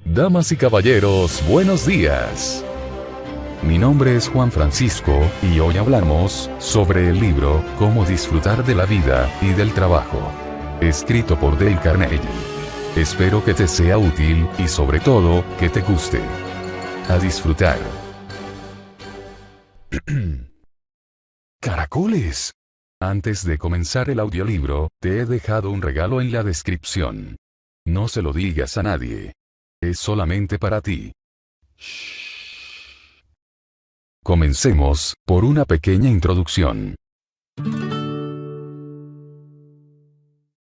Damas y caballeros, buenos días. Mi nombre es Juan Francisco, y hoy hablamos sobre el libro Cómo disfrutar de la vida y del trabajo, escrito por Dale Carnegie. Espero que te sea útil, y sobre todo, que te guste. A disfrutar. ¡Caracoles! Antes de comenzar el audiolibro, te he dejado un regalo en la descripción. No se lo digas a nadie. Es solamente para ti. Shh. Comencemos por una pequeña introducción.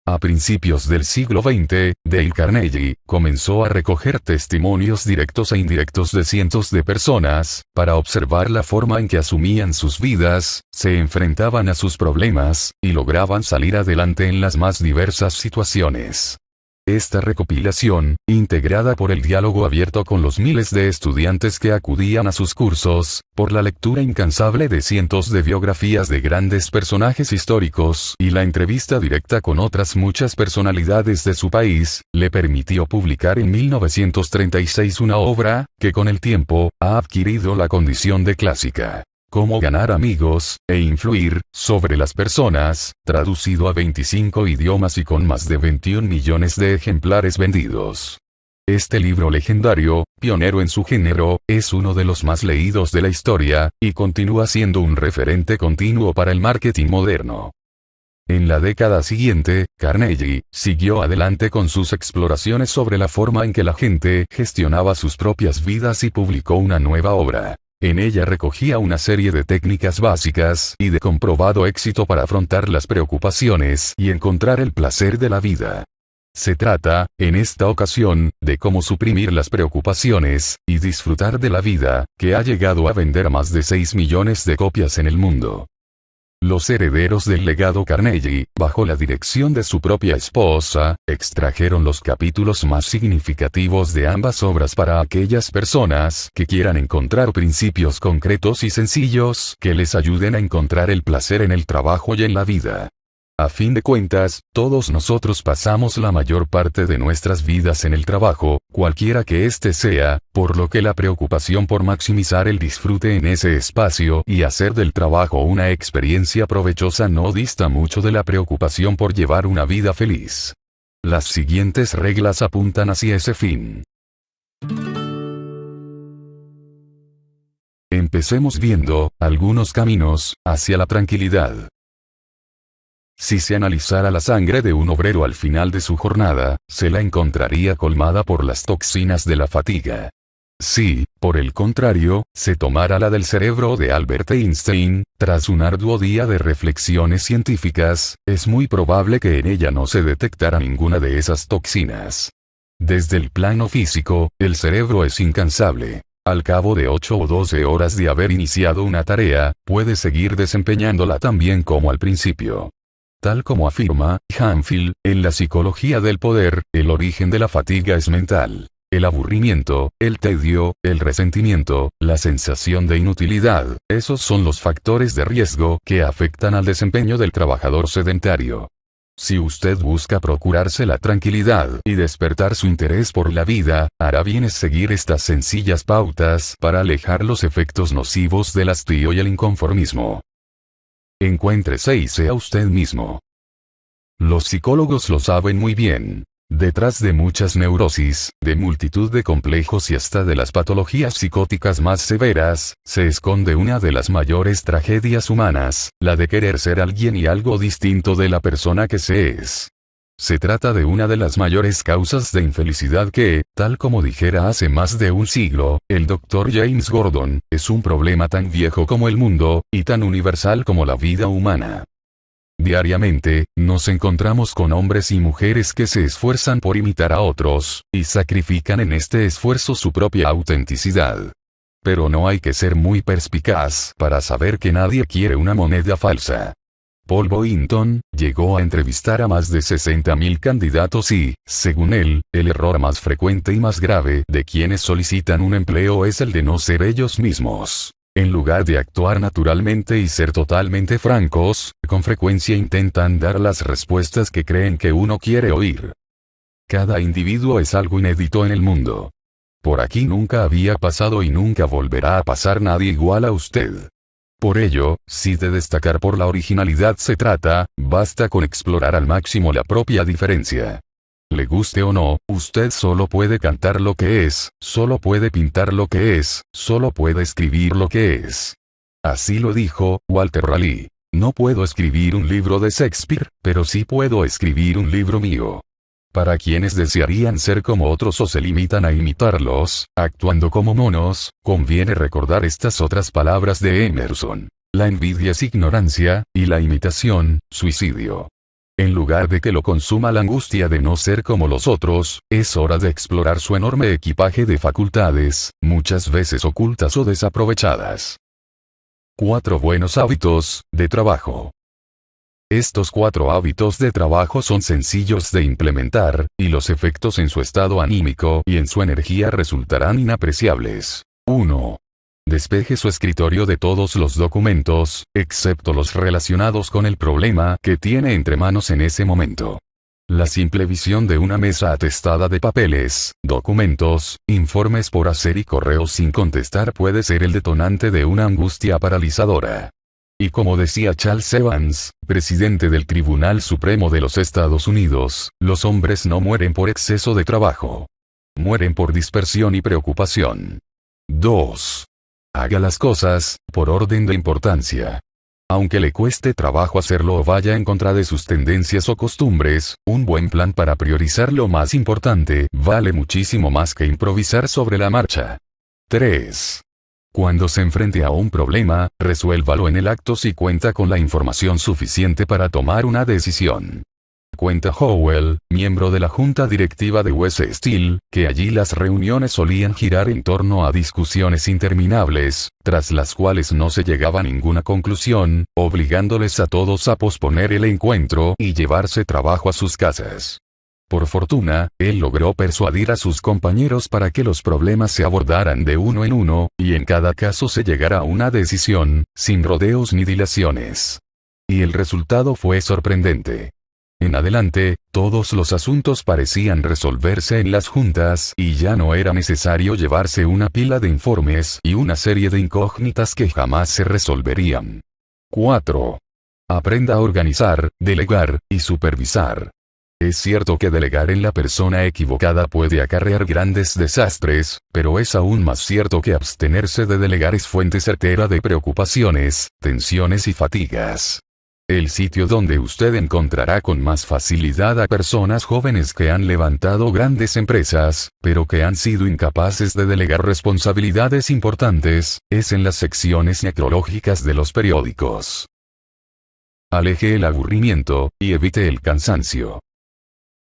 A principios del siglo XX, Dale Carnegie comenzó a recoger testimonios directos e indirectos de cientos de personas, para observar la forma en que asumían sus vidas, se enfrentaban a sus problemas, y lograban salir adelante en las más diversas situaciones. Esta recopilación, integrada por el diálogo abierto con los miles de estudiantes que acudían a sus cursos, por la lectura incansable de cientos de biografías de grandes personajes históricos y la entrevista directa con otras muchas personalidades de su país, le permitió publicar en 1936 una obra, que con el tiempo, ha adquirido la condición de clásica. Cómo ganar amigos, e influir, sobre las personas, traducido a 25 idiomas y con más de 21 millones de ejemplares vendidos. Este libro legendario, pionero en su género, es uno de los más leídos de la historia, y continúa siendo un referente continuo para el marketing moderno. En la década siguiente, Carnegie siguió adelante con sus exploraciones sobre la forma en que la gente gestionaba sus propias vidas y publicó una nueva obra. En ella recogía una serie de técnicas básicas y de comprobado éxito para afrontar las preocupaciones y encontrar el placer de la vida. Se trata, en esta ocasión, de cómo suprimir las preocupaciones y disfrutar de la vida, que ha llegado a vender más de 6 millones de copias en el mundo. Los herederos del legado Carnegie, bajo la dirección de su propia esposa, extrajeron los capítulos más significativos de ambas obras para aquellas personas que quieran encontrar principios concretos y sencillos que les ayuden a encontrar el placer en el trabajo y en la vida. A fin de cuentas, todos nosotros pasamos la mayor parte de nuestras vidas en el trabajo, cualquiera que éste sea, por lo que la preocupación por maximizar el disfrute en ese espacio y hacer del trabajo una experiencia provechosa no dista mucho de la preocupación por llevar una vida feliz. Las siguientes reglas apuntan hacia ese fin. Empecemos viendo algunos caminos hacia la tranquilidad. Si se analizara la sangre de un obrero al final de su jornada, se la encontraría colmada por las toxinas de la fatiga. Si, por el contrario, se tomara la del cerebro de Albert Einstein, tras un arduo día de reflexiones científicas, es muy probable que en ella no se detectara ninguna de esas toxinas. Desde el plano físico, el cerebro es incansable. Al cabo de 8 o 12 horas de haber iniciado una tarea, puede seguir desempeñándola tan bien como al principio. Tal como afirma Hanfield, en la psicología del poder, el origen de la fatiga es mental. El aburrimiento, el tedio, el resentimiento, la sensación de inutilidad, esos son los factores de riesgo que afectan al desempeño del trabajador sedentario. Si usted busca procurarse la tranquilidad y despertar su interés por la vida, hará bien es seguir estas sencillas pautas para alejar los efectos nocivos del hastío y el inconformismo. Encuéntrese y sea usted mismo. Los psicólogos lo saben muy bien. Detrás de muchas neurosis, de multitud de complejos y hasta de las patologías psicóticas más severas, se esconde una de las mayores tragedias humanas, la de querer ser alguien y algo distinto de la persona que se es. Se trata de una de las mayores causas de infelicidad que, tal como dijera hace más de un siglo, el Dr. James Gordon, es un problema tan viejo como el mundo, y tan universal como la vida humana. Diariamente, nos encontramos con hombres y mujeres que se esfuerzan por imitar a otros, y sacrifican en este esfuerzo su propia autenticidad. Pero no hay que ser muy perspicaz para saber que nadie quiere una moneda falsa. Paul Boynton llegó a entrevistar a más de 60.000 candidatos y, según él, el error más frecuente y más grave de quienes solicitan un empleo es el de no ser ellos mismos. En lugar de actuar naturalmente y ser totalmente francos, con frecuencia intentan dar las respuestas que creen que uno quiere oír. Cada individuo es algo inédito en el mundo. Por aquí nunca había pasado y nunca volverá a pasar nadie igual a usted. Por ello, si de destacar por la originalidad se trata, basta con explorar al máximo la propia diferencia. Le guste o no, usted solo puede cantar lo que es, solo puede pintar lo que es, solo puede escribir lo que es. Así lo dijo Walter Raleigh. No puedo escribir un libro de Shakespeare, pero sí puedo escribir un libro mío. Para quienes desearían ser como otros o se limitan a imitarlos, actuando como monos, conviene recordar estas otras palabras de Emerson. La envidia es ignorancia, y la imitación, suicidio. En lugar de que lo consuma la angustia de no ser como los otros, es hora de explorar su enorme equipaje de facultades, muchas veces ocultas o desaprovechadas. 4 buenos hábitos de trabajo. Estos 4 hábitos de trabajo son sencillos de implementar, y los efectos en su estado anímico y en su energía resultarán inapreciables. 1. Despeje su escritorio de todos los documentos, excepto los relacionados con el problema que tiene entre manos en ese momento. La simple visión de una mesa atestada de papeles, documentos, informes por hacer y correos sin contestar puede ser el detonante de una angustia paralizadora. Y como decía Charles Evans, presidente del Tribunal Supremo de los Estados Unidos, los hombres no mueren por exceso de trabajo. Mueren por dispersión y preocupación. 2. Haga las cosas, por orden de importancia. Aunque le cueste trabajo hacerlo o vaya en contra de sus tendencias o costumbres, un buen plan para priorizar lo más importante vale muchísimo más que improvisar sobre la marcha. 3. Cuando se enfrente a un problema, resuélvalo en el acto si cuenta con la información suficiente para tomar una decisión. Cuenta Howell, miembro de la junta directiva de US Steel, que allí las reuniones solían girar en torno a discusiones interminables, tras las cuales no se llegaba a ninguna conclusión, obligándoles a todos a posponer el encuentro y llevarse trabajo a sus casas. Por fortuna, él logró persuadir a sus compañeros para que los problemas se abordaran de uno en uno, y en cada caso se llegara a una decisión, sin rodeos ni dilaciones. Y el resultado fue sorprendente. En adelante, todos los asuntos parecían resolverse en las juntas y ya no era necesario llevarse una pila de informes y una serie de incógnitas que jamás se resolverían. 4. Aprenda a organizar, delegar y supervisar. Es cierto que delegar en la persona equivocada puede acarrear grandes desastres, pero es aún más cierto que abstenerse de delegar es fuente certera de preocupaciones, tensiones y fatigas. El sitio donde usted encontrará con más facilidad a personas jóvenes que han levantado grandes empresas, pero que han sido incapaces de delegar responsabilidades importantes, es en las secciones necrológicas de los periódicos. Aleje el aburrimiento, y evite el cansancio.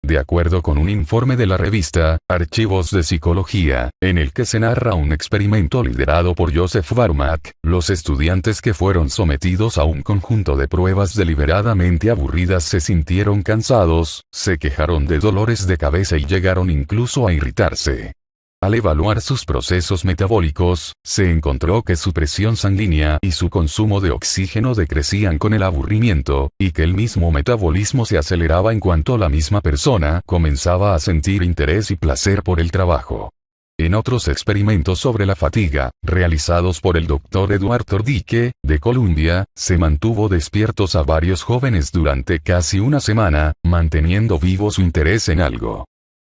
De acuerdo con un informe de la revista, Archivos de Psicología, en el que se narra un experimento liderado por Joseph Barmack, los estudiantes que fueron sometidos a un conjunto de pruebas deliberadamente aburridas se sintieron cansados, se quejaron de dolores de cabeza y llegaron incluso a irritarse. Al evaluar sus procesos metabólicos, se encontró que su presión sanguínea y su consumo de oxígeno decrecían con el aburrimiento, y que el mismo metabolismo se aceleraba en cuanto la misma persona comenzaba a sentir interés y placer por el trabajo. En otros experimentos sobre la fatiga, realizados por el Dr. Edward Tordicke, de Columbia, se mantuvo despiertos a varios jóvenes durante casi una semana, manteniendo vivo su interés en algo.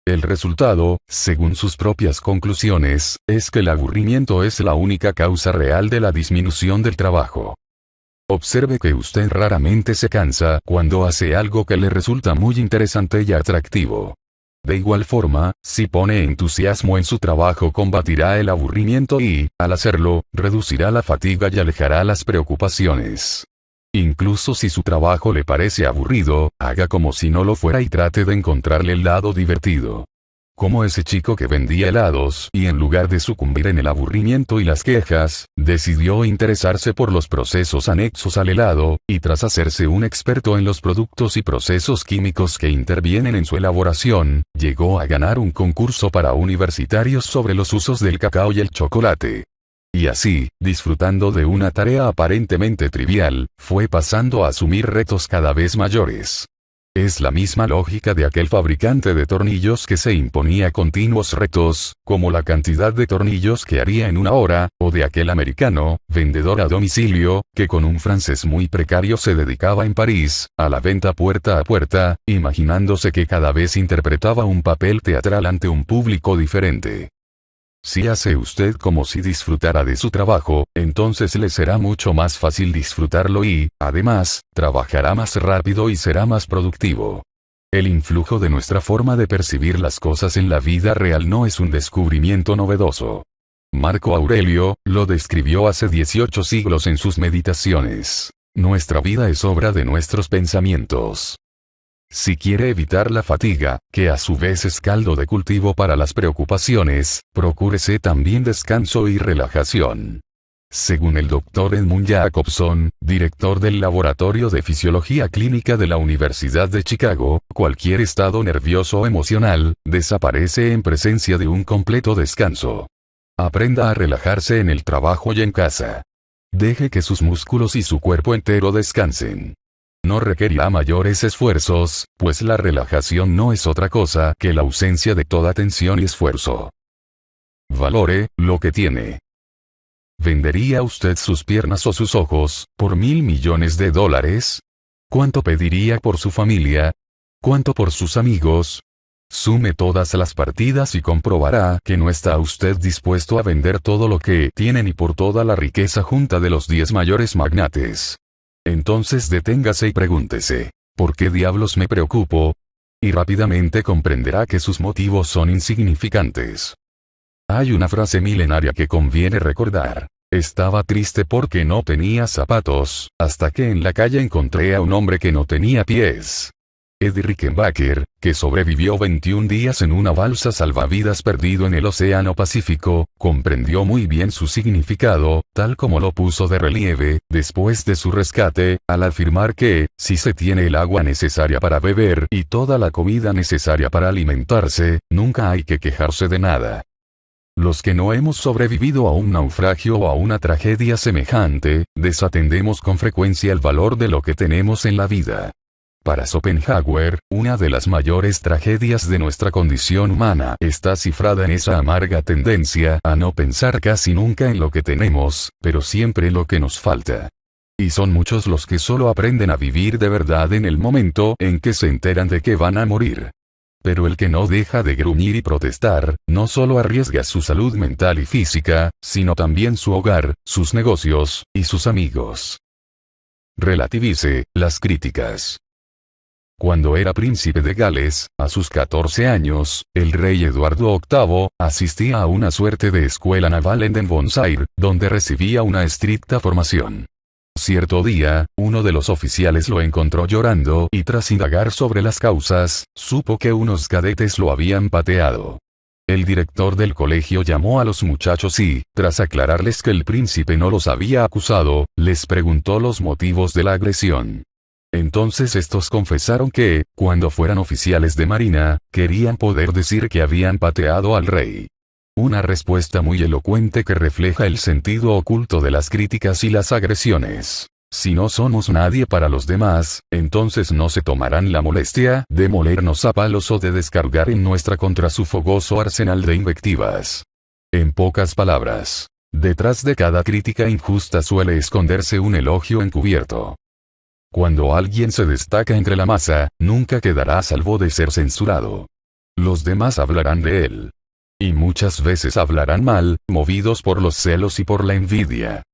El resultado, según sus propias conclusiones, es que el aburrimiento es la única causa real de la disminución del trabajo. Observe que usted raramente se cansa cuando hace algo que le resulta muy interesante y atractivo. De igual forma, si pone entusiasmo en su trabajo combatirá el aburrimiento y, al hacerlo, reducirá la fatiga y alejará las preocupaciones. Incluso si su trabajo le parece aburrido, haga como si no lo fuera y trate de encontrarle el lado divertido. Como ese chico que vendía helados y en lugar de sucumbir en el aburrimiento y las quejas, decidió interesarse por los procesos anexos al helado, y tras hacerse un experto en los productos y procesos químicos que intervienen en su elaboración, llegó a ganar un concurso para universitarios sobre los usos del cacao y el chocolate. Y así, disfrutando de una tarea aparentemente trivial, fue pasando a asumir retos cada vez mayores. Es la misma lógica de aquel fabricante de tornillos que se imponía continuos retos, como la cantidad de tornillos que haría en una hora, o de aquel americano, vendedor a domicilio, que con un francés muy precario se dedicaba en París, a la venta puerta a puerta, imaginándose que cada vez interpretaba un papel teatral ante un público diferente. Si hace usted como si disfrutara de su trabajo, entonces le será mucho más fácil disfrutarlo y, además, trabajará más rápido y será más productivo. El influjo de nuestra forma de percibir las cosas en la vida real no es un descubrimiento novedoso. Marco Aurelio lo describió hace 18 siglos en sus Meditaciones. Nuestra vida es obra de nuestros pensamientos. Si quiere evitar la fatiga, que a su vez es caldo de cultivo para las preocupaciones, procúrese también descanso y relajación. Según el Dr. Edmund Jacobson, director del Laboratorio de Fisiología Clínica de la Universidad de Chicago, cualquier estado nervioso o emocional, desaparece en presencia de un completo descanso. Aprenda a relajarse en el trabajo y en casa. Deje que sus músculos y su cuerpo entero descansen. No requerirá mayores esfuerzos, pues la relajación no es otra cosa que la ausencia de toda tensión y esfuerzo. Valore lo que tiene. ¿Vendería usted sus piernas o sus ojos, por $1.000 millones? ¿Cuánto pediría por su familia? ¿Cuánto por sus amigos? Sume todas las partidas y comprobará que no está usted dispuesto a vender todo lo que tiene ni por toda la riqueza junta de los 10 mayores magnates. Entonces deténgase y pregúntese, ¿por qué diablos me preocupo? Y rápidamente comprenderá que sus motivos son insignificantes. Hay una frase milenaria que conviene recordar. Estaba triste porque no tenía zapatos, hasta que en la calle encontré a un hombre que no tenía pies. Eddie Rickenbacker, que sobrevivió 21 días en una balsa salvavidas perdido en el Océano Pacífico, comprendió muy bien su significado, tal como lo puso de relieve, después de su rescate, al afirmar que, si se tiene el agua necesaria para beber y toda la comida necesaria para alimentarse, nunca hay que quejarse de nada. Los que no hemos sobrevivido a un naufragio o a una tragedia semejante, desatendemos con frecuencia el valor de lo que tenemos en la vida. Para Schopenhauer, una de las mayores tragedias de nuestra condición humana está cifrada en esa amarga tendencia a no pensar casi nunca en lo que tenemos, pero siempre en lo que nos falta. Y son muchos los que solo aprenden a vivir de verdad en el momento en que se enteran de que van a morir. Pero el que no deja de gruñir y protestar, no solo arriesga su salud mental y física, sino también su hogar, sus negocios, y sus amigos. Relativice las críticas. Cuando era príncipe de Gales, a sus 14 años, el rey Eduardo VIII, asistía a una suerte de escuela naval en Devonshire, donde recibía una estricta formación. Cierto día, uno de los oficiales lo encontró llorando y tras indagar sobre las causas, supo que unos cadetes lo habían pateado. El director del colegio llamó a los muchachos y, tras aclararles que el príncipe no los había acusado, les preguntó los motivos de la agresión. Entonces estos confesaron que, cuando fueran oficiales de marina, querían poder decir que habían pateado al rey. Una respuesta muy elocuente que refleja el sentido oculto de las críticas y las agresiones. Si no somos nadie para los demás, entonces no se tomarán la molestia de molernos a palos o de descargar en nuestra contra su fogoso arsenal de invectivas. En pocas palabras, detrás de cada crítica injusta suele esconderse un elogio encubierto. Cuando alguien se destaca entre la masa, nunca quedará a salvo de ser censurado. Los demás hablarán de él. Y muchas veces hablarán mal, movidos por los celos y por la envidia.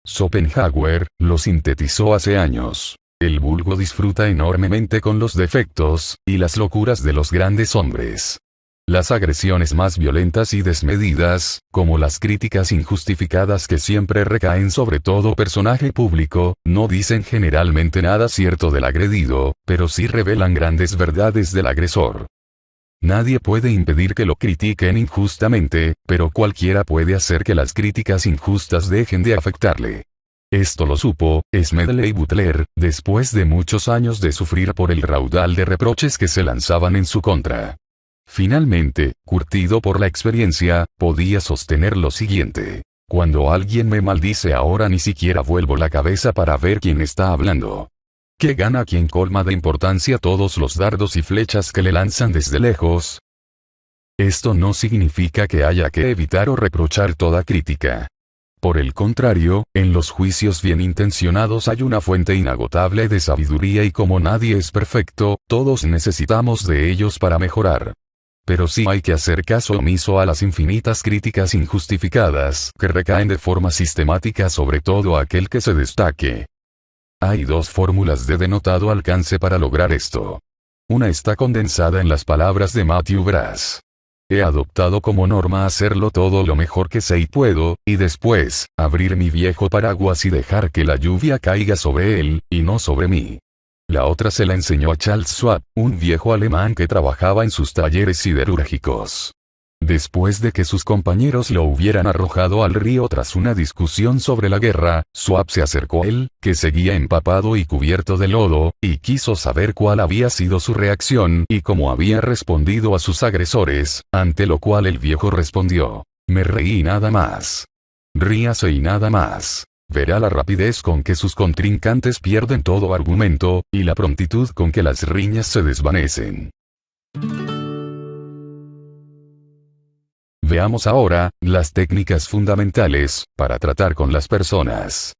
Schopenhauer lo sintetizó hace años. El vulgo disfruta enormemente con los defectos y las locuras de los grandes hombres. Las agresiones más violentas y desmedidas, como las críticas injustificadas que siempre recaen sobre todo personaje público, no dicen generalmente nada cierto del agredido, pero sí revelan grandes verdades del agresor. Nadie puede impedir que lo critiquen injustamente, pero cualquiera puede hacer que las críticas injustas dejen de afectarle. Esto lo supo Smedley Butler, después de muchos años de sufrir por el raudal de reproches que se lanzaban en su contra. Finalmente, curtido por la experiencia, podía sostener lo siguiente. Cuando alguien me maldice ahora ni siquiera vuelvo la cabeza para ver quién está hablando. ¿Qué gana quien colma de importancia todos los dardos y flechas que le lanzan desde lejos? Esto no significa que haya que evitar o reprochar toda crítica. Por el contrario, en los juicios bien intencionados hay una fuente inagotable de sabiduría y como nadie es perfecto, todos necesitamos de ellos para mejorar. Pero sí hay que hacer caso omiso a las infinitas críticas injustificadas que recaen de forma sistemática sobre todo aquel que se destaque. Hay dos fórmulas de denotado alcance para lograr esto. Una está condensada en las palabras de Matthew Brass. He adoptado como norma hacerlo todo lo mejor que sé y puedo, y después, abrir mi viejo paraguas y dejar que la lluvia caiga sobre él, y no sobre mí. La otra se la enseñó a Charles Schwab, un viejo alemán que trabajaba en sus talleres siderúrgicos. Después de que sus compañeros lo hubieran arrojado al río tras una discusión sobre la guerra, Schwab se acercó a él, que seguía empapado y cubierto de lodo, y quiso saber cuál había sido su reacción y cómo había respondido a sus agresores, ante lo cual el viejo respondió: me reí y nada más. Ríase y nada más. Verá la rapidez con que sus contrincantes pierden todo argumento, y la prontitud con que las riñas se desvanecen. Veamos ahora, las técnicas fundamentales, para tratar con las personas.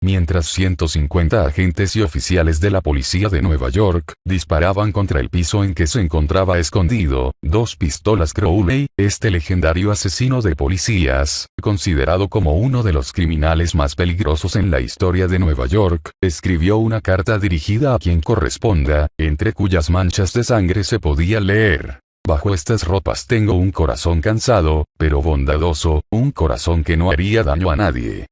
Mientras 150 agentes y oficiales de la policía de Nueva York, disparaban contra el piso en que se encontraba escondido, dos pistolas Crowley, este legendario asesino de policías, considerado como uno de los criminales más peligrosos en la historia de Nueva York, escribió una carta dirigida a quien corresponda, entre cuyas manchas de sangre se podía leer: bajo estas ropas tengo un corazón cansado, pero bondadoso, un corazón que no haría daño a nadie.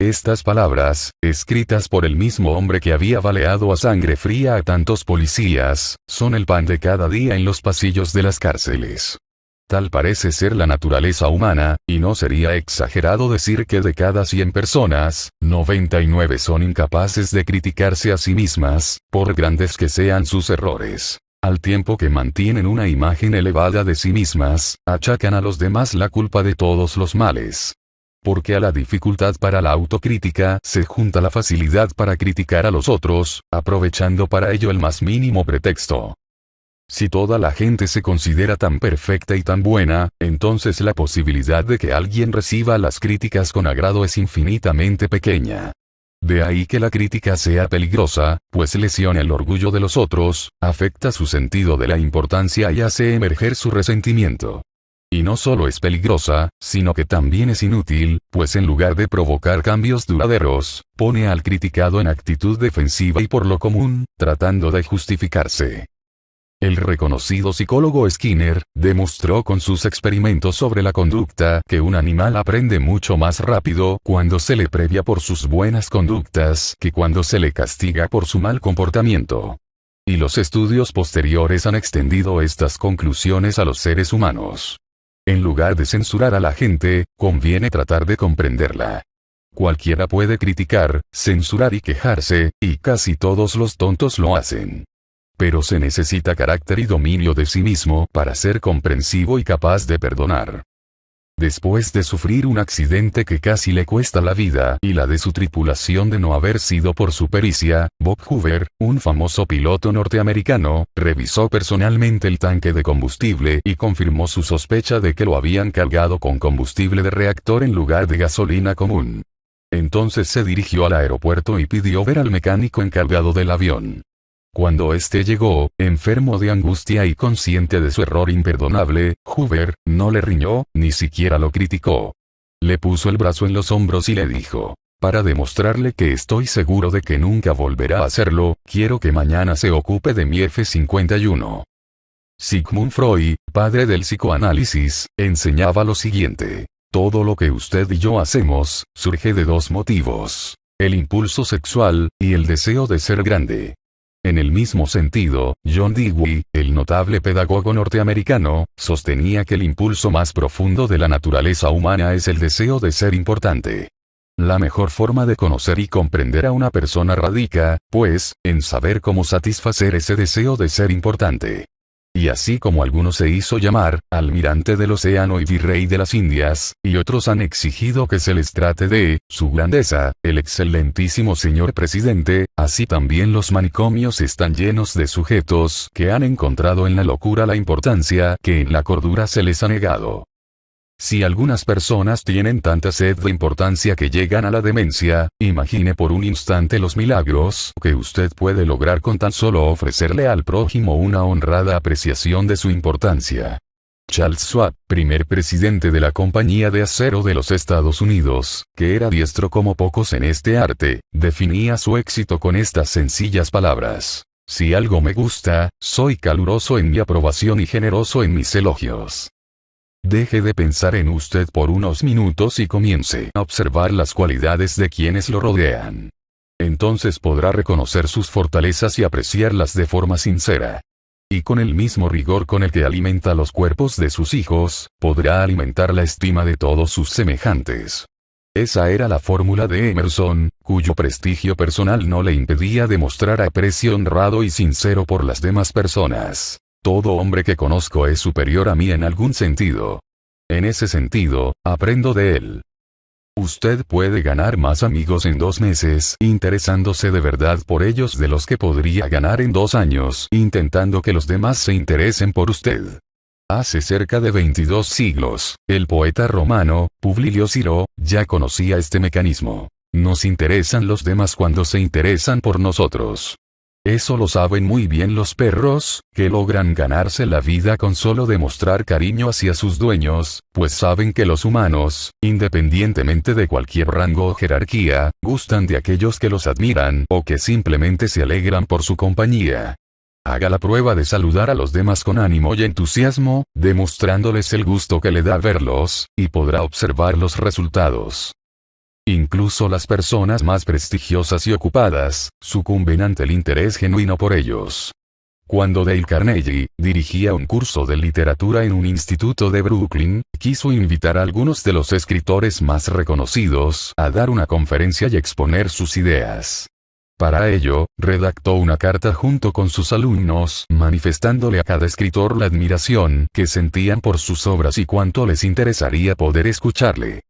Estas palabras, escritas por el mismo hombre que había baleado a sangre fría a tantos policías, son el pan de cada día en los pasillos de las cárceles. Tal parece ser la naturaleza humana, y no sería exagerado decir que de cada 100 personas, 99 son incapaces de criticarse a sí mismas, por grandes que sean sus errores. Al tiempo que mantienen una imagen elevada de sí mismas, achacan a los demás la culpa de todos los males. Porque a la dificultad para la autocrítica se junta la facilidad para criticar a los otros, aprovechando para ello el más mínimo pretexto. Si toda la gente se considera tan perfecta y tan buena, entonces la posibilidad de que alguien reciba las críticas con agrado es infinitamente pequeña. De ahí que la crítica sea peligrosa, pues lesiona el orgullo de los otros, afecta su sentido de la importancia y hace emerger su resentimiento. Y no solo es peligrosa, sino que también es inútil, pues en lugar de provocar cambios duraderos, pone al criticado en actitud defensiva y por lo común, tratando de justificarse. El reconocido psicólogo Skinner, demostró con sus experimentos sobre la conducta que un animal aprende mucho más rápido cuando se le premia por sus buenas conductas que cuando se le castiga por su mal comportamiento. Y los estudios posteriores han extendido estas conclusiones a los seres humanos. En lugar de censurar a la gente, conviene tratar de comprenderla. Cualquiera puede criticar, censurar y quejarse, y casi todos los tontos lo hacen. Pero se necesita carácter y dominio de sí mismo para ser comprensivo y capaz de perdonar. Después de sufrir un accidente que casi le cuesta la vida y la de su tripulación de no haber sido por su pericia, Bob Hoover, un famoso piloto norteamericano, revisó personalmente el tanque de combustible y confirmó su sospecha de que lo habían cargado con combustible de reactor en lugar de gasolina común. Entonces se dirigió al aeropuerto y pidió ver al mecánico encargado del avión. Cuando éste llegó, enfermo de angustia y consciente de su error imperdonable, Hoover no le riñó, ni siquiera lo criticó. Le puso el brazo en los hombros y le dijo: para demostrarle que estoy seguro de que nunca volverá a hacerlo, quiero que mañana se ocupe de mi F-51. Sigmund Freud, padre del psicoanálisis, enseñaba lo siguiente: todo lo que usted y yo hacemos, surge de dos motivos: el impulso sexual, y el deseo de ser grande. En el mismo sentido, John Dewey, el notable pedagogo norteamericano, sostenía que el impulso más profundo de la naturaleza humana es el deseo de ser importante. La mejor forma de conocer y comprender a una persona radica, pues, en saber cómo satisfacer ese deseo de ser importante. Y así como algunos se hizo llamar, almirante del océano y virrey de las Indias, y otros han exigido que se les trate de, su grandeza, el excelentísimo señor presidente, así también los manicomios están llenos de sujetos que han encontrado en la locura la importancia que en la cordura se les ha negado. Si algunas personas tienen tanta sed de importancia que llegan a la demencia, imagine por un instante los milagros que usted puede lograr con tan solo ofrecerle al prójimo una honrada apreciación de su importancia. Charles Schwab, primer presidente de la Compañía de Acero de los Estados Unidos, que era diestro como pocos en este arte, definía su éxito con estas sencillas palabras: si algo me gusta, soy caluroso en mi aprobación y generoso en mis elogios. Deje de pensar en usted por unos minutos y comience a observar las cualidades de quienes lo rodean. Entonces podrá reconocer sus fortalezas y apreciarlas de forma sincera. Y con el mismo rigor con el que alimenta los cuerpos de sus hijos, podrá alimentar la estima de todos sus semejantes. Esa era la fórmula de Emerson, cuyo prestigio personal no le impedía demostrar aprecio honrado y sincero por las demás personas. Todo hombre que conozco es superior a mí en algún sentido. En ese sentido, aprendo de él. Usted puede ganar más amigos en 2 meses interesándose de verdad por ellos de los que podría ganar en 2 años intentando que los demás se interesen por usted. Hace cerca de 22 siglos, el poeta romano, Publio Ciro, ya conocía este mecanismo. Nos interesan los demás cuando se interesan por nosotros. Eso lo saben muy bien los perros, que logran ganarse la vida con solo demostrar cariño hacia sus dueños, pues saben que los humanos, independientemente de cualquier rango o jerarquía, gustan de aquellos que los admiran o que simplemente se alegran por su compañía. Haga la prueba de saludar a los demás con ánimo y entusiasmo, demostrándoles el gusto que le da verlos, y podrá observar los resultados. Incluso las personas más prestigiosas y ocupadas, sucumben ante el interés genuino por ellos. Cuando Dale Carnegie dirigía un curso de literatura en un instituto de Brooklyn, quiso invitar a algunos de los escritores más reconocidos a dar una conferencia y exponer sus ideas. Para ello, redactó una carta junto con sus alumnos, manifestándole a cada escritor la admiración que sentían por sus obras y cuánto les interesaría poder escucharle.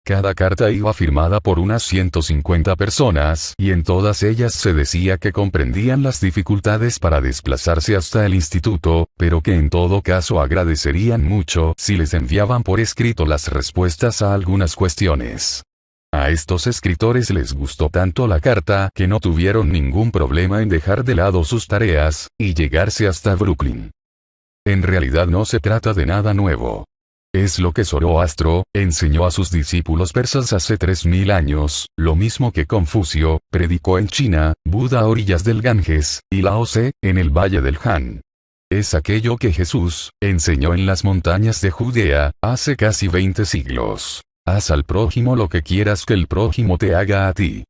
Cada carta iba firmada por unas 150 personas y en todas ellas se decía que comprendían las dificultades para desplazarse hasta el instituto, pero que en todo caso agradecerían mucho si les enviaban por escrito las respuestas a algunas cuestiones. A estos escritores les gustó tanto la carta que no tuvieron ningún problema en dejar de lado sus tareas y llegarse hasta Brooklyn. En realidad no se trata de nada nuevo. Es lo que Zoroastro enseñó a sus discípulos persas hace 3000 años, lo mismo que Confucio predicó en China, Buda a orillas del Ganges, y Lao Tse en el valle del Han. Es aquello que Jesús enseñó en las montañas de Judea hace casi 20 siglos. Haz al prójimo lo que quieras que el prójimo te haga a ti.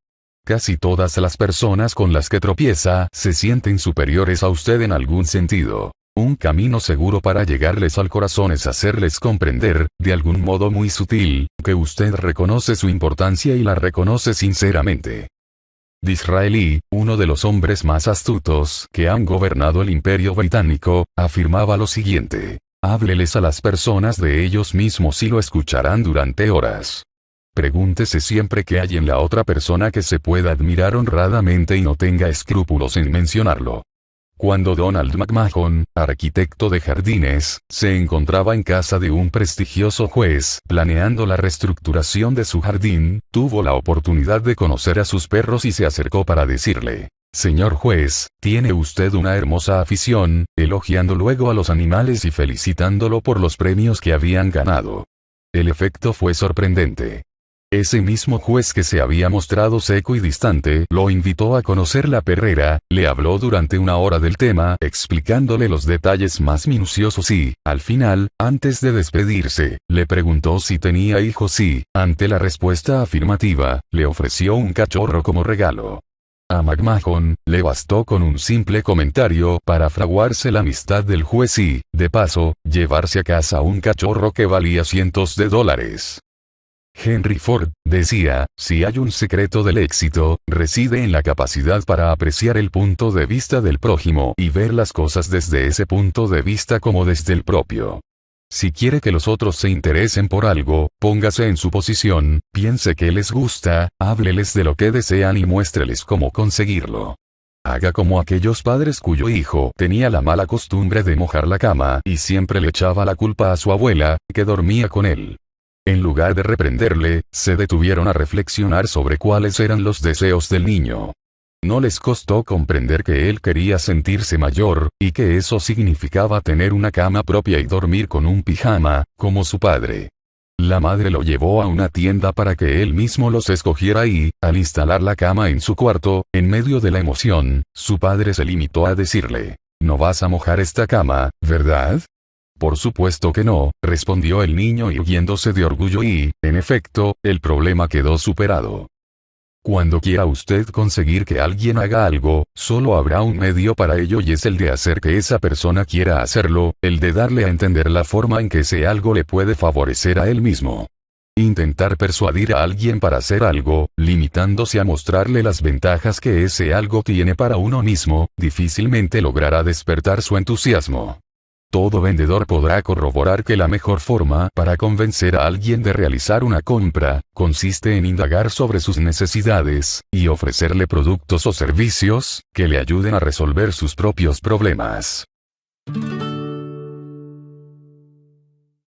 Casi todas las personas con las que tropieza se sienten superiores a usted en algún sentido. Un camino seguro para llegarles al corazón es hacerles comprender, de algún modo muy sutil, que usted reconoce su importancia y la reconoce sinceramente. Disraeli, uno de los hombres más astutos que han gobernado el Imperio Británico, afirmaba lo siguiente: hábleles a las personas de ellos mismos y lo escucharán durante horas. Pregúntese siempre qué hay en la otra persona que se pueda admirar honradamente y no tenga escrúpulos en mencionarlo. Cuando Donald McMahon, arquitecto de jardines, se encontraba en casa de un prestigioso juez planeando la reestructuración de su jardín, tuvo la oportunidad de conocer a sus perros y se acercó para decirle: señor juez, tiene usted una hermosa afición, elogiando luego a los animales y felicitándolo por los premios que habían ganado. El efecto fue sorprendente. Ese mismo juez que se había mostrado seco y distante, lo invitó a conocer la perrera, le habló durante 1 hora del tema, explicándole los detalles más minuciosos y, al final, antes de despedirse, le preguntó si tenía hijos y, ante la respuesta afirmativa, le ofreció un cachorro como regalo. A McMahon le bastó con un simple comentario para fraguarse la amistad del juez y, de paso, llevarse a casa un cachorro que valía cientos de dólares. Henry Ford decía, si hay un secreto del éxito, reside en la capacidad para apreciar el punto de vista del prójimo y ver las cosas desde ese punto de vista como desde el propio. Si quiere que los otros se interesen por algo, póngase en su posición, piense que les gusta, hábleles de lo que desean y muéstreles cómo conseguirlo. Haga como aquellos padres cuyo hijo tenía la mala costumbre de mojar la cama y siempre le echaba la culpa a su abuela, que dormía con él. En lugar de reprenderle, se detuvieron a reflexionar sobre cuáles eran los deseos del niño. No les costó comprender que él quería sentirse mayor, y que eso significaba tener una cama propia y dormir con un pijama, como su padre. La madre lo llevó a una tienda para que él mismo los escogiera y, al instalar la cama en su cuarto, en medio de la emoción, su padre se limitó a decirle, «No vas a mojar esta cama, ¿verdad?». «Por supuesto que no», respondió el niño irguiéndose de orgullo y, en efecto, el problema quedó superado. Cuando quiera usted conseguir que alguien haga algo, solo habrá un medio para ello y es el de hacer que esa persona quiera hacerlo, el de darle a entender la forma en que ese algo le puede favorecer a él mismo. Intentar persuadir a alguien para hacer algo, limitándose a mostrarle las ventajas que ese algo tiene para uno mismo, difícilmente logrará despertar su entusiasmo. Todo vendedor podrá corroborar que la mejor forma para convencer a alguien de realizar una compra, consiste en indagar sobre sus necesidades, y ofrecerle productos o servicios, que le ayuden a resolver sus propios problemas.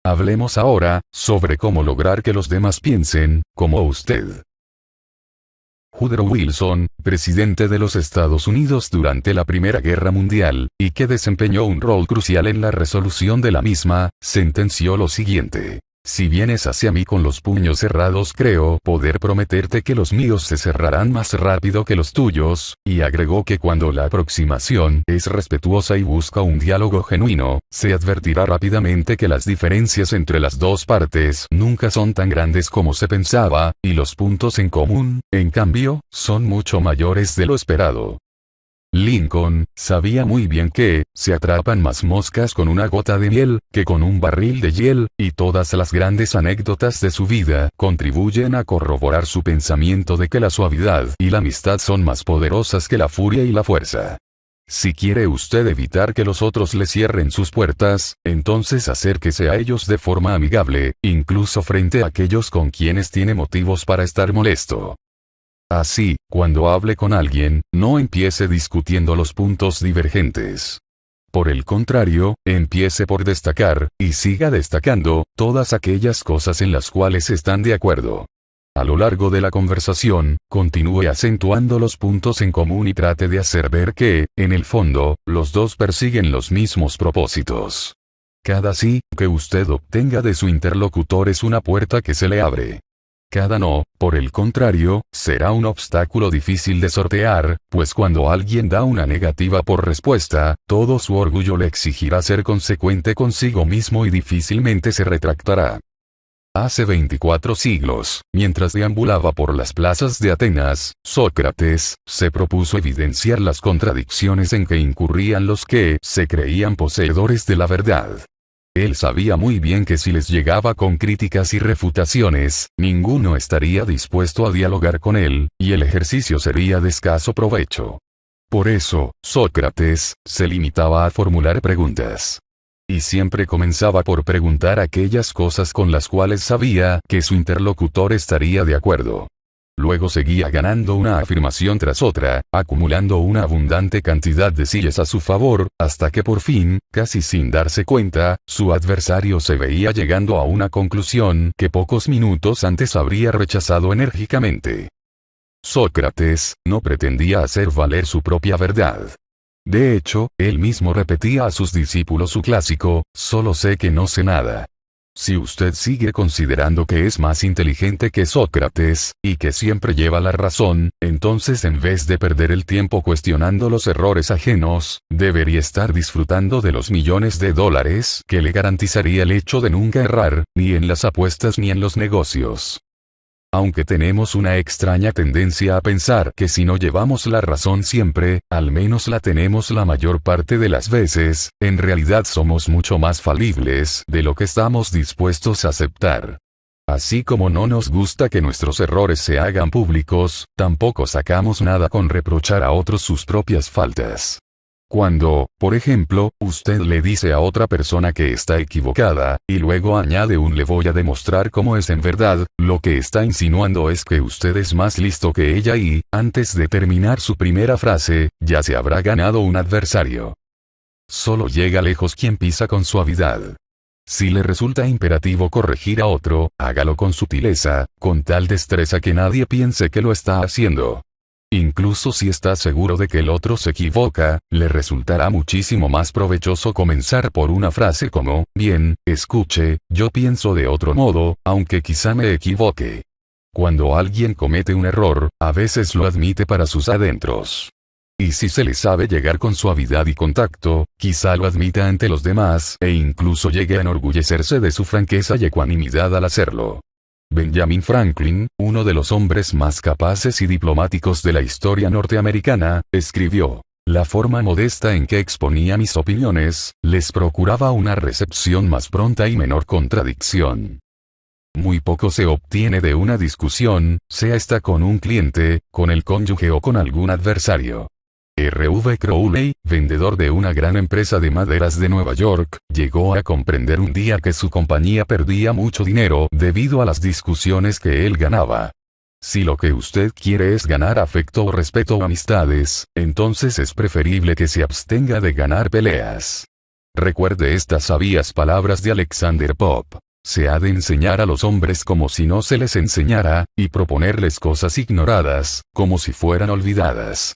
Hablemos ahora, sobre cómo lograr que los demás piensen, como usted. Woodrow Wilson, presidente de los Estados Unidos durante la Primera Guerra Mundial, y que desempeñó un rol crucial en la resolución de la misma, sentenció lo siguiente: «Si vienes hacia mí con los puños cerrados creo poder prometerte que los míos se cerrarán más rápido que los tuyos», y agregó que cuando la aproximación es respetuosa y busca un diálogo genuino, se advertirá rápidamente que las diferencias entre las dos partes nunca son tan grandes como se pensaba, y los puntos en común, en cambio, son mucho mayores de lo esperado. Lincoln sabía muy bien que se atrapan más moscas con una gota de miel que con un barril de hiel, y todas las grandes anécdotas de su vida contribuyen a corroborar su pensamiento de que la suavidad y la amistad son más poderosas que la furia y la fuerza. Si quiere usted evitar que los otros le cierren sus puertas, entonces acérquese a ellos de forma amigable, incluso frente a aquellos con quienes tiene motivos para estar molesto. Así, cuando hable con alguien, no empiece discutiendo los puntos divergentes. Por el contrario, empiece por destacar, y siga destacando, todas aquellas cosas en las cuales están de acuerdo. A lo largo de la conversación, continúe acentuando los puntos en común y trate de hacer ver que, en el fondo, los dos persiguen los mismos propósitos. Cada sí que usted obtenga de su interlocutor es una puerta que se le abre. Cada no, por el contrario, será un obstáculo difícil de sortear, pues cuando alguien da una negativa por respuesta, todo su orgullo le exigirá ser consecuente consigo mismo y difícilmente se retractará. Hace 24 siglos, mientras deambulaba por las plazas de Atenas, Sócrates se propuso evidenciar las contradicciones en que incurrían los que se creían poseedores de la verdad. Él sabía muy bien que si les llegaba con críticas y refutaciones, ninguno estaría dispuesto a dialogar con él, y el ejercicio sería de escaso provecho. Por eso, Sócrates se limitaba a formular preguntas. Y siempre comenzaba por preguntar aquellas cosas con las cuales sabía que su interlocutor estaría de acuerdo. Luego seguía ganando una afirmación tras otra, acumulando una abundante cantidad de sillas a su favor, hasta que por fin, casi sin darse cuenta, su adversario se veía llegando a una conclusión que pocos minutos antes habría rechazado enérgicamente. Sócrates no pretendía hacer valer su propia verdad. De hecho, él mismo repetía a sus discípulos su clásico: «Solo sé que no sé nada». Si usted sigue considerando que es más inteligente que Sócrates, y que siempre lleva la razón, entonces en vez de perder el tiempo cuestionando los errores ajenos, debería estar disfrutando de los millones de dólares que le garantizaría el hecho de nunca errar, ni en las apuestas ni en los negocios. Aunque tenemos una extraña tendencia a pensar que si no llevamos la razón siempre, al menos la tenemos la mayor parte de las veces, en realidad somos mucho más falibles de lo que estamos dispuestos a aceptar. Así como no nos gusta que nuestros errores se hagan públicos, tampoco sacamos nada con reprochar a otros sus propias faltas. Cuando, por ejemplo, usted le dice a otra persona que está equivocada, y luego añade un le voy a demostrar cómo es en verdad, lo que está insinuando es que usted es más listo que ella y, antes de terminar su primera frase, ya se habrá ganado un adversario. Solo llega lejos quien pisa con suavidad. Si le resulta imperativo corregir a otro, hágalo con sutileza, con tal destreza que nadie piense que lo está haciendo. Incluso si está seguro de que el otro se equivoca, le resultará muchísimo más provechoso comenzar por una frase como, bien, escuche, yo pienso de otro modo, aunque quizá me equivoque. Cuando alguien comete un error, a veces lo admite para sus adentros. Y si se le sabe llegar con suavidad y contacto, quizá lo admita ante los demás, e incluso llegue a enorgullecerse de su franqueza y ecuanimidad al hacerlo. Benjamin Franklin, uno de los hombres más capaces y diplomáticos de la historia norteamericana, escribió: la forma modesta en que exponía mis opiniones, les procuraba una recepción más pronta y menor contradicción. Muy poco se obtiene de una discusión, sea esta con un cliente, con el cónyuge o con algún adversario. R.V. Crowley, vendedor de una gran empresa de maderas de Nueva York, llegó a comprender un día que su compañía perdía mucho dinero debido a las discusiones que él ganaba. Si lo que usted quiere es ganar afecto o respeto o amistades, entonces es preferible que se abstenga de ganar peleas. Recuerde estas sabias palabras de Alexander Pope. Se ha de enseñar a los hombres como si no se les enseñara, y proponerles cosas ignoradas, como si fueran olvidadas.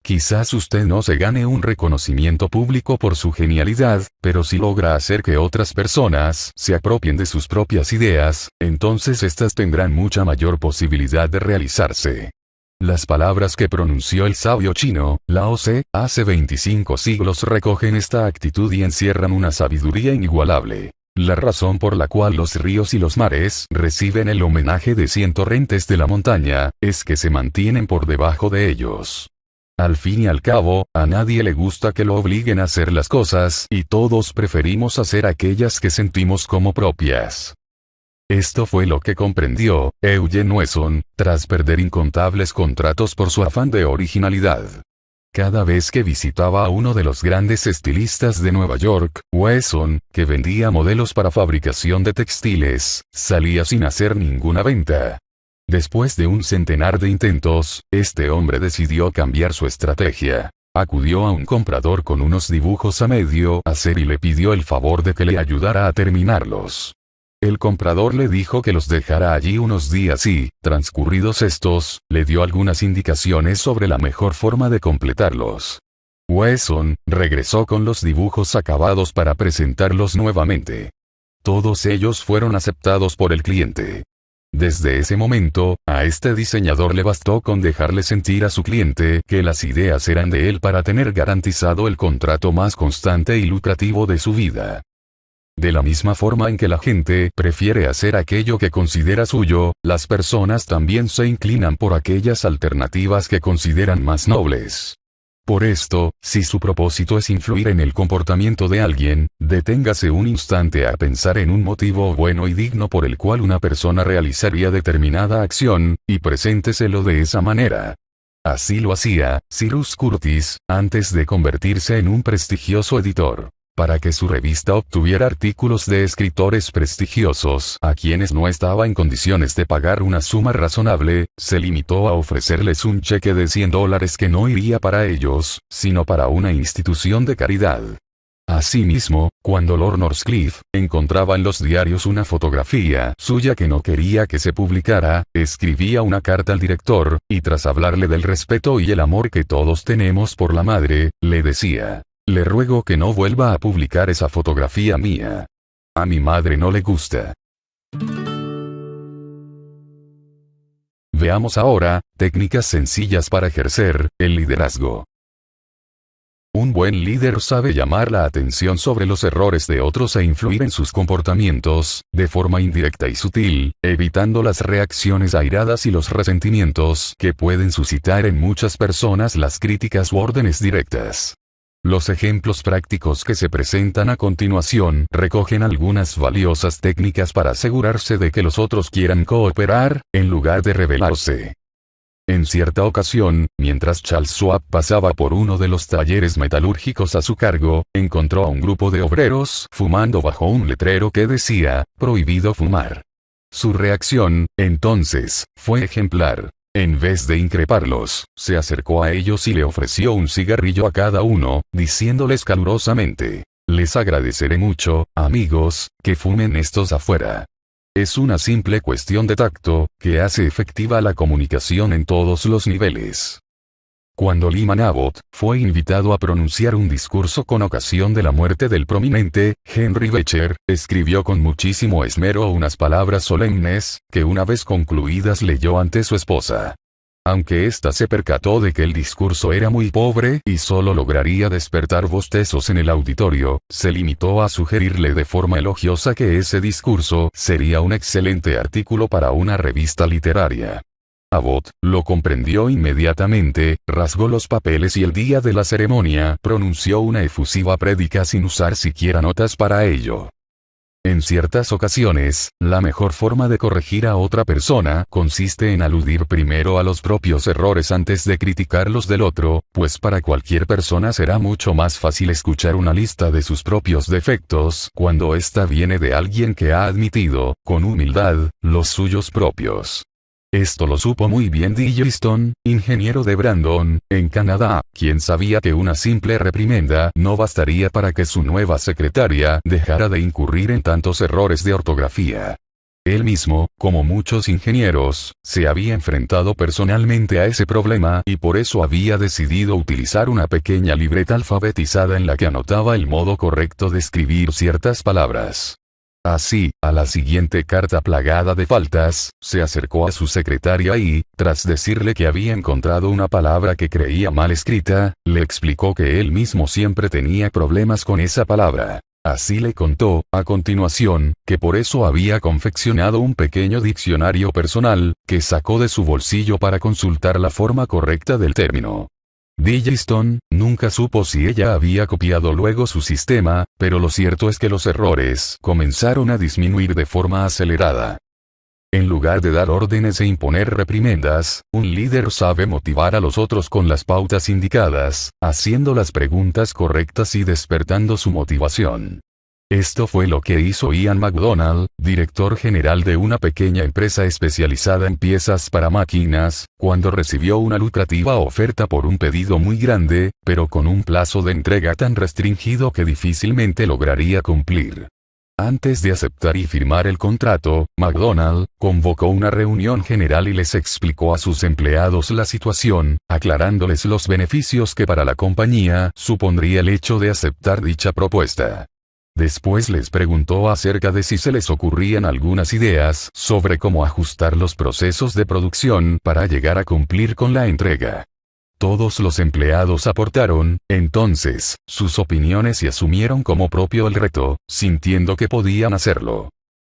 Quizás usted no se gane un reconocimiento público por su genialidad, pero si logra hacer que otras personas se apropien de sus propias ideas, entonces éstas tendrán mucha mayor posibilidad de realizarse. Las palabras que pronunció el sabio chino, Lao Tse, hace 25 siglos recogen esta actitud y encierran una sabiduría inigualable. La razón por la cual los ríos y los mares reciben el homenaje de 100 torrentes de la montaña, es que se mantienen por debajo de ellos. Al fin y al cabo, a nadie le gusta que lo obliguen a hacer las cosas, y todos preferimos hacer aquellas que sentimos como propias. Esto fue lo que comprendió Eugene Wesson, tras perder incontables contratos por su afán de originalidad. Cada vez que visitaba a uno de los grandes estilistas de Nueva York, Wesson, que vendía modelos para fabricación de textiles, salía sin hacer ninguna venta. Después de un centenar de intentos, este hombre decidió cambiar su estrategia. Acudió a un comprador con unos dibujos a medio hacer y le pidió el favor de que le ayudara a terminarlos. El comprador le dijo que los dejara allí unos días y, transcurridos estos, le dio algunas indicaciones sobre la mejor forma de completarlos. Wesson regresó con los dibujos acabados para presentarlos nuevamente. Todos ellos fueron aceptados por el cliente. Desde ese momento, a este diseñador le bastó con dejarle sentir a su cliente que las ideas eran de él para tener garantizado el contrato más constante y lucrativo de su vida. De la misma forma en que la gente prefiere hacer aquello que considera suyo, las personas también se inclinan por aquellas alternativas que consideran más nobles. Por esto, si su propósito es influir en el comportamiento de alguien, deténgase un instante a pensar en un motivo bueno y digno por el cual una persona realizaría determinada acción, y presénteselo de esa manera. Así lo hacía Cyrus Curtis, antes de convertirse en un prestigioso editor. Para que su revista obtuviera artículos de escritores prestigiosos a quienes no estaba en condiciones de pagar una suma razonable, se limitó a ofrecerles un cheque de $100 que no iría para ellos, sino para una institución de caridad. Asimismo, cuando Lord Northcliffe encontraba en los diarios una fotografía suya que no quería que se publicara, escribía una carta al director, y tras hablarle del respeto y el amor que todos tenemos por la madre, le decía: le ruego que no vuelva a publicar esa fotografía mía. A mi madre no le gusta. Veamos ahora, técnicas sencillas para ejercer el liderazgo. Un buen líder sabe llamar la atención sobre los errores de otros e influir en sus comportamientos, de forma indirecta y sutil, evitando las reacciones airadas y los resentimientos que pueden suscitar en muchas personas las críticas u órdenes directas. Los ejemplos prácticos que se presentan a continuación recogen algunas valiosas técnicas para asegurarse de que los otros quieran cooperar, en lugar de rebelarse. En cierta ocasión, mientras Charles Schwab pasaba por uno de los talleres metalúrgicos a su cargo, encontró a un grupo de obreros fumando bajo un letrero que decía, "Prohibido fumar". Su reacción, entonces, fue ejemplar. En vez de increparlos, se acercó a ellos y le ofreció un cigarrillo a cada uno, diciéndoles calurosamente, "Les agradeceré mucho, amigos, que fumen estos afuera". Es una simple cuestión de tacto, que hace efectiva la comunicación en todos los niveles. Cuando Lyman Abbott fue invitado a pronunciar un discurso con ocasión de la muerte del prominente Henry Beecher, escribió con muchísimo esmero unas palabras solemnes, que una vez concluidas leyó ante su esposa. Aunque ésta se percató de que el discurso era muy pobre y solo lograría despertar bostezos en el auditorio, se limitó a sugerirle de forma elogiosa que ese discurso sería un excelente artículo para una revista literaria. Abbott lo comprendió inmediatamente, rasgó los papeles y el día de la ceremonia pronunció una efusiva prédica sin usar siquiera notas para ello. En ciertas ocasiones, la mejor forma de corregir a otra persona consiste en aludir primero a los propios errores antes de criticar los del otro, pues para cualquier persona será mucho más fácil escuchar una lista de sus propios defectos cuando ésta viene de alguien que ha admitido, con humildad, los suyos propios. Esto lo supo muy bien D.J. Stone, ingeniero de Brandon, en Canadá, quien sabía que una simple reprimenda no bastaría para que su nueva secretaria dejara de incurrir en tantos errores de ortografía. Él mismo, como muchos ingenieros, se había enfrentado personalmente a ese problema y por eso había decidido utilizar una pequeña libreta alfabetizada en la que anotaba el modo correcto de escribir ciertas palabras. Así, a la siguiente carta plagada de faltas, se acercó a su secretaria y, tras decirle que había encontrado una palabra que creía mal escrita, le explicó que él mismo siempre tenía problemas con esa palabra. Así le contó, a continuación, que por eso había confeccionado un pequeño diccionario personal, que sacó de su bolsillo para consultar la forma correcta del término. D.J. Stone nunca supo si ella había copiado luego su sistema, pero lo cierto es que los errores comenzaron a disminuir de forma acelerada. En lugar de dar órdenes e imponer reprimendas, un líder sabe motivar a los otros con las pautas indicadas, haciendo las preguntas correctas y despertando su motivación. Esto fue lo que hizo Ian McDonald, director general de una pequeña empresa especializada en piezas para máquinas, cuando recibió una lucrativa oferta por un pedido muy grande, pero con un plazo de entrega tan restringido que difícilmente lograría cumplir. Antes de aceptar y firmar el contrato, McDonald convocó una reunión general y les explicó a sus empleados la situación, aclarándoles los beneficios que para la compañía supondría el hecho de aceptar dicha propuesta. Después les preguntó acerca de si se les ocurrían algunas ideas sobre cómo ajustar los procesos de producción para llegar a cumplir con la entrega. Todos los empleados aportaron, entonces, sus opiniones y asumieron como propio el reto, sintiendo que podían hacerlo.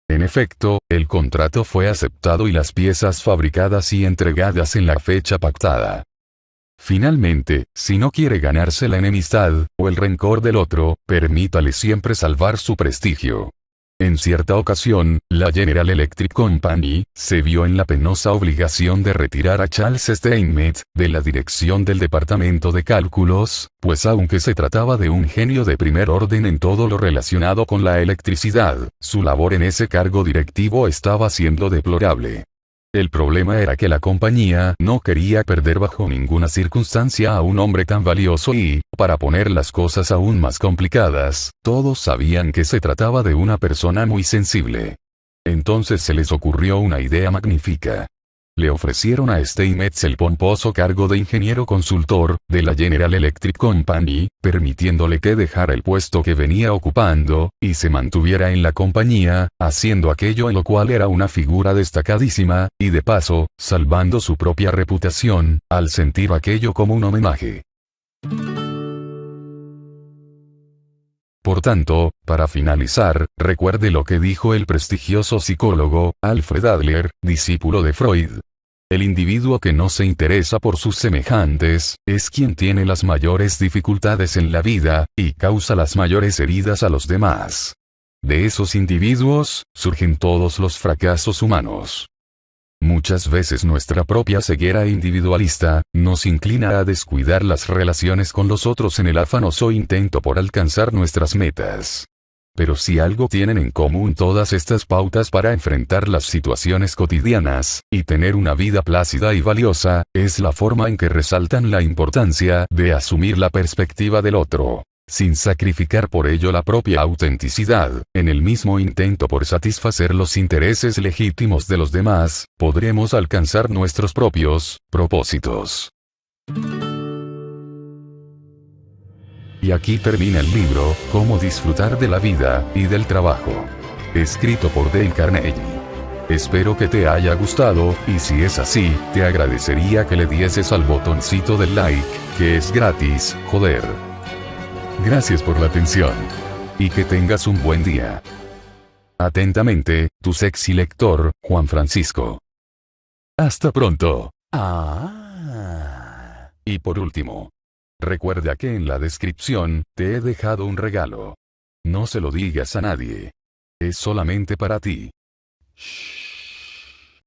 En efecto, el contrato fue aceptado y las piezas fabricadas y entregadas en la fecha pactada. Finalmente, si no quiere ganarse la enemistad, o el rencor del otro, permítale siempre salvar su prestigio. En cierta ocasión, la General Electric Company se vio en la penosa obligación de retirar a Charles Steinmetz de la dirección del departamento de cálculos, pues aunque se trataba de un genio de primer orden en todo lo relacionado con la electricidad, su labor en ese cargo directivo estaba siendo deplorable. El problema era que la compañía no quería perder bajo ninguna circunstancia a un hombre tan valioso y, para poner las cosas aún más complicadas, todos sabían que se trataba de una persona muy sensible. Entonces se les ocurrió una idea magnífica. Le ofrecieron a Steinmetz el pomposo cargo de ingeniero consultor de la General Electric Company, permitiéndole que dejara el puesto que venía ocupando, y se mantuviera en la compañía, haciendo aquello en lo cual era una figura destacadísima, y de paso, salvando su propia reputación, al sentir aquello como un homenaje. Por tanto, para finalizar, recuerde lo que dijo el prestigioso psicólogo, Alfred Adler, discípulo de Freud. El individuo que no se interesa por sus semejantes, es quien tiene las mayores dificultades en la vida, y causa las mayores heridas a los demás. De esos individuos, surgen todos los fracasos humanos. Muchas veces nuestra propia ceguera individualista, nos inclina a descuidar las relaciones con los otros en el afanoso intento por alcanzar nuestras metas. Pero si algo tienen en común todas estas pautas para enfrentar las situaciones cotidianas, y tener una vida plácida y valiosa, es la forma en que resaltan la importancia de asumir la perspectiva del otro, sin sacrificar por ello la propia autenticidad. En el mismo intento por satisfacer los intereses legítimos de los demás, podremos alcanzar nuestros propios propósitos. Y aquí termina el libro, Cómo disfrutar de la vida y del trabajo. Escrito por Dale Carnegie. Espero que te haya gustado, y si es así, te agradecería que le dieses al botoncito del like, que es gratis, joder. Gracias por la atención. Y que tengas un buen día. Atentamente, tu sexy lector, Juan Francisco. Hasta pronto. Y por último, recuerda que en la descripción, te he dejado un regalo. No se lo digas a nadie. Es solamente para ti. Shh.